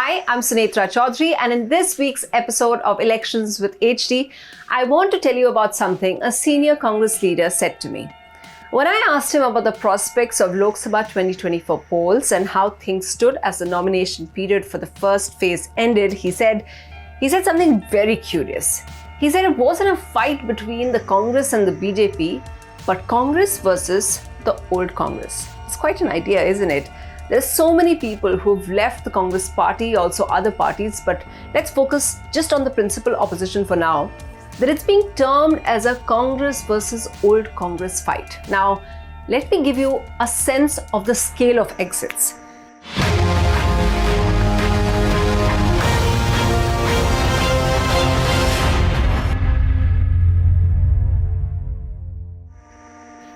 Hi, I'm Sunetra Choudhury, and in this week's episode of Elections with HD, I want to tell you about something a senior Congress leader said to me. When I asked him about the prospects of Lok Sabha 2024 polls and how things stood as the nomination period for the first phase ended, he said something very curious. He said it wasn't a fight between the Congress and the BJP, but Congress versus the old Congress. It's quite an idea, isn't it? There's so many people who've left the Congress party, also other parties, but let's focus just on the principal opposition for now, that it's being termed as a Congress versus old Congress fight. Now, let me give you a sense of the scale of exits.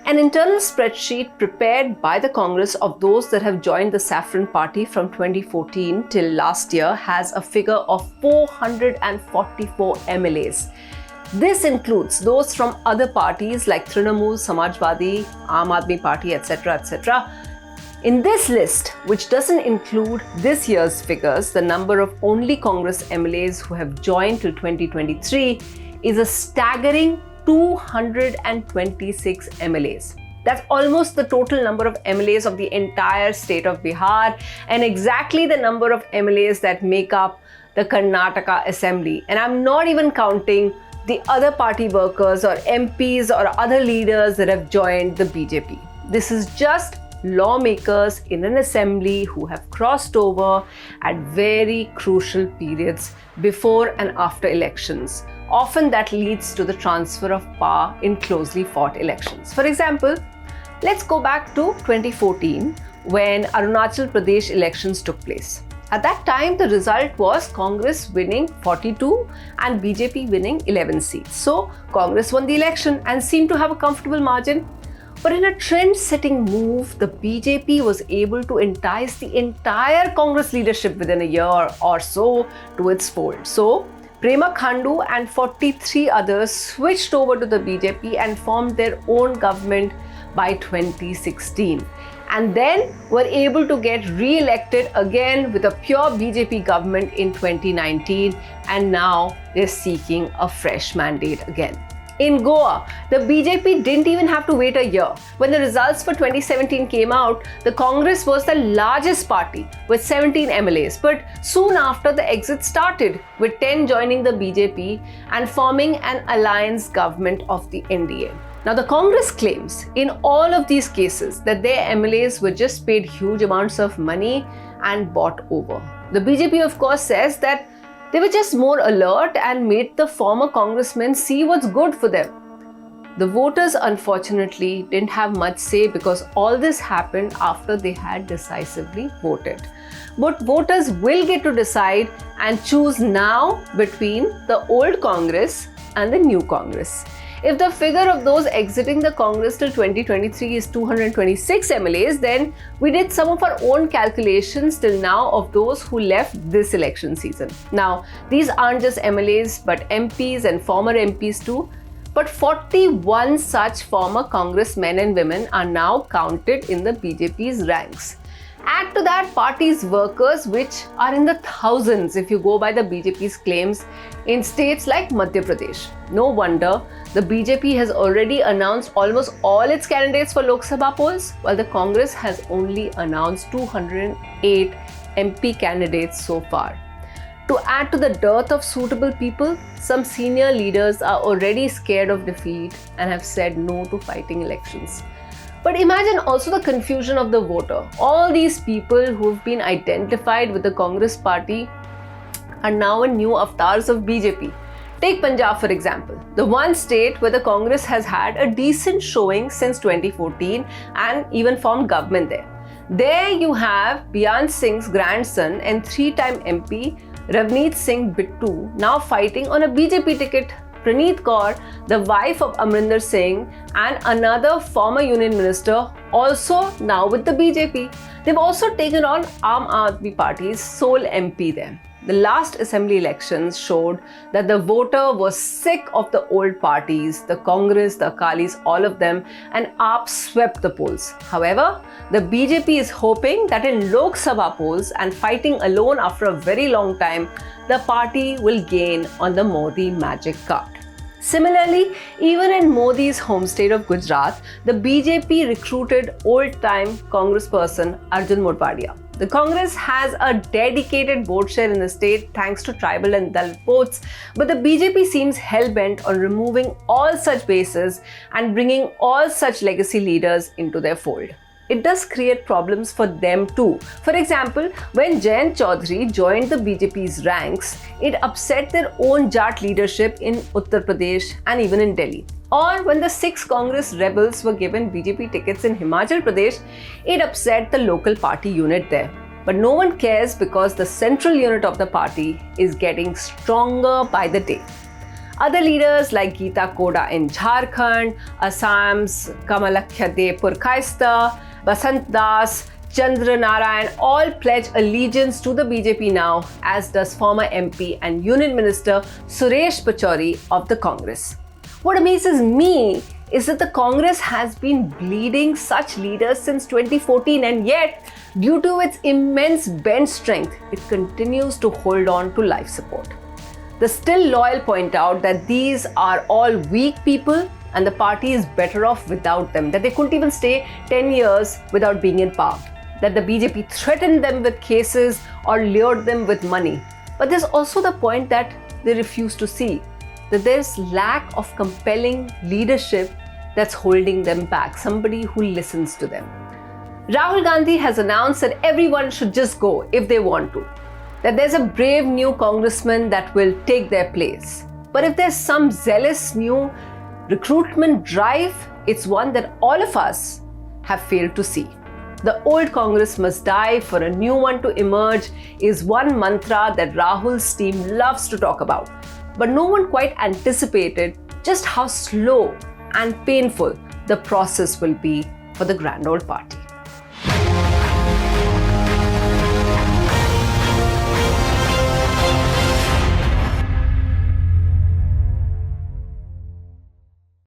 An internal spreadsheet prepared by the Congress of those that have joined the Saffron party from 2014 till last year has a figure of 444 MLAs. This includes those from other parties like Trinamool, Samajwadi, Aam Aadmi Party, etc., etc. In this list, which doesn't include this year's figures, the number of only Congress MLAs who have joined till 2023 is a staggering 226 MLAs. That's almost the total number of MLAs of the entire state of Bihar and exactly the number of MLAs that make up the Karnataka Assembly. And I'm not even counting the other party workers or MPs or other leaders that have joined the BJP. This is just lawmakers in an assembly who have crossed over at very crucial periods before and after elections. Often that leads to the transfer of power in closely fought elections. For example, let's go back to 2014 when Arunachal Pradesh elections took place. At that time, the result was Congress winning 42 and BJP winning 11 seats. So Congress won the election and seemed to have a comfortable margin. But in a trend-setting move, the BJP was able to entice the entire Congress leadership within a year or so to its fold. So Prema Khandu and 43 others switched over to the BJP and formed their own government by 2016. And then were able to get re-elected again with a pure BJP government in 2019, and now they're seeking a fresh mandate again. In Goa, the BJP didn't even have to wait a year. When the results for 2017 came out, the Congress was the largest party with 17 MLAs. But soon after, the exit started, with 10 joining the BJP and forming an alliance government of the NDA. Now, the Congress claims in all of these cases that their MLAs were just paid huge amounts of money and bought over. The BJP, of course, says that they were just more alert and made the former congressmen see what's good for them. The voters, unfortunately, didn't have much say because all this happened after they had decisively voted. But voters will get to decide and choose now between the old Congress and the new Congress. If the figure of those exiting the Congress till 2023 is 226 MLAs, then we did some of our own calculations till now of those who left this election season. Now, these aren't just MLAs, but MPs and former MPs too. But 41 such former congressmen and women are now counted in the BJP's ranks. Add to that party's workers, which are in the thousands if you go by the BJP's claims in states like Madhya Pradesh. No wonder the BJP has already announced almost all its candidates for Lok Sabha polls, while the Congress has only announced 208 MP candidates so far. To add to the dearth of suitable people, some senior leaders are already scared of defeat and have said no to fighting elections. But imagine also the confusion of the voter. All these people who've been identified with the Congress party are now new avatars of BJP. Take Punjab, for example, the one state where the Congress has had a decent showing since 2014 and even formed government there. There you have Biyant Singh's grandson and three-time MP Ravneet Singh Bittu now fighting on a BJP ticket. Praneeth Kaur, the wife of Amrinder Singh, and another former union minister, also now with the BJP. They've also taken on Aam Aadmi Party's sole MP there. The last assembly elections showed that the voter was sick of the old parties, the Congress, the Akalis, all of them, and AAP swept the polls. However, the BJP is hoping that in Lok Sabha polls and fighting alone after a very long time, the party will gain on the Modi magic card. Similarly, even in Modi's home state of Gujarat, the BJP recruited old-time Congressperson Arjun Modpadia. The Congress has a dedicated vote share in the state thanks to tribal and Dalit votes, but the BJP seems hell-bent on removing all such bases and bringing all such legacy leaders into their fold. It does create problems for them too. For example, when Choudhury joined the BJP's ranks, it upset their own Jat leadership in Uttar Pradesh and even in Delhi. Or when the 6 Congress rebels were given BJP tickets in Himachal Pradesh, it upset the local party unit there. But no one cares because the central unit of the party is getting stronger by the day. Other leaders like Geeta Koda in Jharkhand, Assam's Kamalakhya De Purkaista, Basant Das, Chandra Narayan all pledge allegiance to the BJP now, as does former MP and Union Minister Suresh Pachauri of the Congress. What amazes me is that the Congress has been bleeding such leaders since 2014, and yet, due to its immense bench strength, it continues to hold on to life support. The still loyal point out that these are all weak people and the party is better off without them, that they couldn't even stay 10 years without being in power, that the BJP threatened them with cases or lured them with money. But there's also the point that they refuse to see, that there's lack of compelling leadership that's holding them back, somebody who listens to them. Rahul Gandhi has announced that everyone should just go if they want to, that there's a brave new congressman that will take their place. But if there's some zealous new recruitment drive, it's one that all of us have failed to see. The old Congress must die for a new one to emerge is one mantra that Rahul's team loves to talk about. But no one quite anticipated just how slow and painful the process will be for the grand old party.